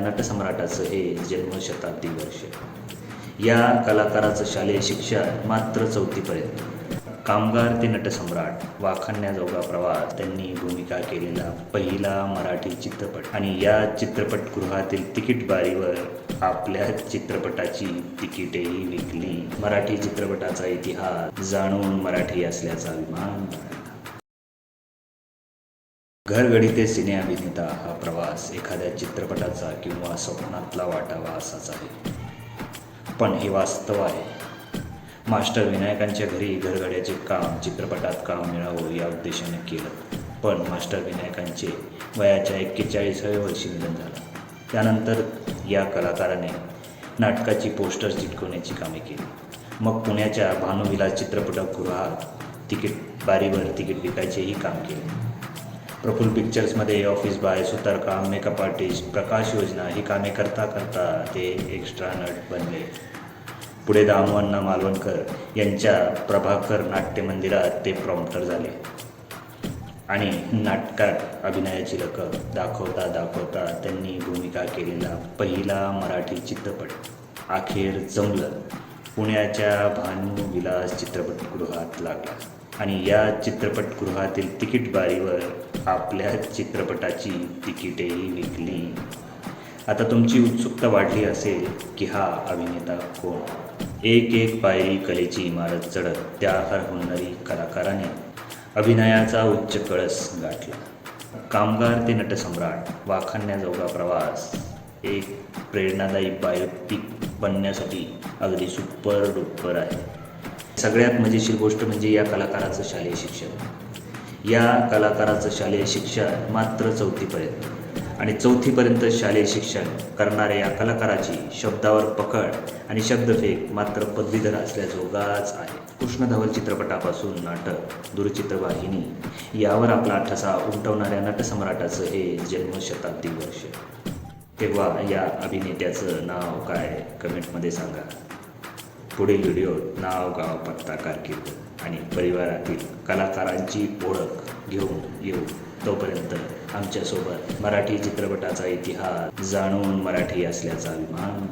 नटसम्राटाचं हे जन्मशताब्दी वर्ष. या कलाकाराचं शालेय शिक्षण मात्र 4थीपर्यंत. कामगार ते नटसम्राट, वाखाणण्याजोगा प्रवास त्यांनी भूमिका केलेला पहिला मराठी चित्रपट. आणि या चित्रपटगृहातील तिकीट बारीवर आपल्या चित्रपटाची तिकीटेही विकली. मराठी चित्रपटाचा इतिहास जाणून मराठी असल्याचा अभिमान. घरगडी ते सिने अभिनेता हा प्रवास एखाद्या चित्रपटाचा किंवा स्वप्नातला वाटावा असाच आहे. पण हे वास्तव आहे. मास्टर विनायकांच्या घरी घरगड्याचे काम चित्रपटात काम मिळावं या उद्देशाने केलं. पण मास्टर विनायकांचे वयाच्या 41व्या वर्षी निधन झालं. त्यानंतर या कलाकाराने नाटकाची पोस्टर चिटकवण्याची कामे केली. मग पुण्याच्या भानुविलास चित्रपटगृहात तिकीट बारीवर तिकीट विकायचेही काम केले. प्रफुल्ल पिक्चर्समध्ये ऑफिस बॉय, सुतारकाम, मेकअप आर्टिस्ट, प्रकाश योजना ही कामे करता करता ते एक्स्ट्रा नट बनले. पुढे दामोअण्णा मालवणकर यांच्या प्रभाकर नाट्य मंदिरात ते प्रॉम्प्टर झाले. आणि नाटकात अभिनयाची लकब दाखवता दाखवता त्यांनी भूमिका केलेला पहिला मराठी चित्रपट अखेर जमलं पुण्याच्या भानुविलास चित्रपटगृहात लागला. आणि या चित्रपटगृहातील तिकीट बारीवर आपल्या चित्रपटाची तिकीटेही विकली. आता तुमची उत्सुकता वाढली असेल की हा अभिनेता कोण? एक एक पायरी कलेची इमारत चढत त्या होणारी कलाकाराने अभिनयाचा उच्च कळस गाठला. कामगार ते नटसम्राट, वाखाणण्याजोगा प्रवास एक प्रेरणादायी बायोपिक बनण्यासाठी अगदी सुपर डुपर आहे. सगळ्यात मजेशीर गोष्ट म्हणजे या कलाकाराचं शालेय शिक्षण. या कलाकाराचं शालेय शिक्षण मात्र 4थीपर्यंत. आणि 4थीपर्यंत शालेय शिक्षण करणाऱ्या या कलाकाराची शब्दावर पकड आणि शब्दफेक मात्र पदवीधर असल्याजोगाच आहे. कृष्णधवल चित्रपटापासून नाटक, दूरचित्रवाहिनी यावर आपला ठसा उमटवणाऱ्या नटसम्राटाचं हे जन्मशताब्दी वर्ष. तेव्हा या अभिनेत्याचं नाव काय कमेंटमध्ये सांगा. पुढील व्हिडिओत नाव, गाव, पत्ता, कारकीर्द आणि परिवारातील कलाकारांची ओळख घेऊन येऊ. तोपर्यंत आमच्यासोबत मराठी चित्रपटाचा इतिहास जाणून मराठी असल्याचा अभिमान.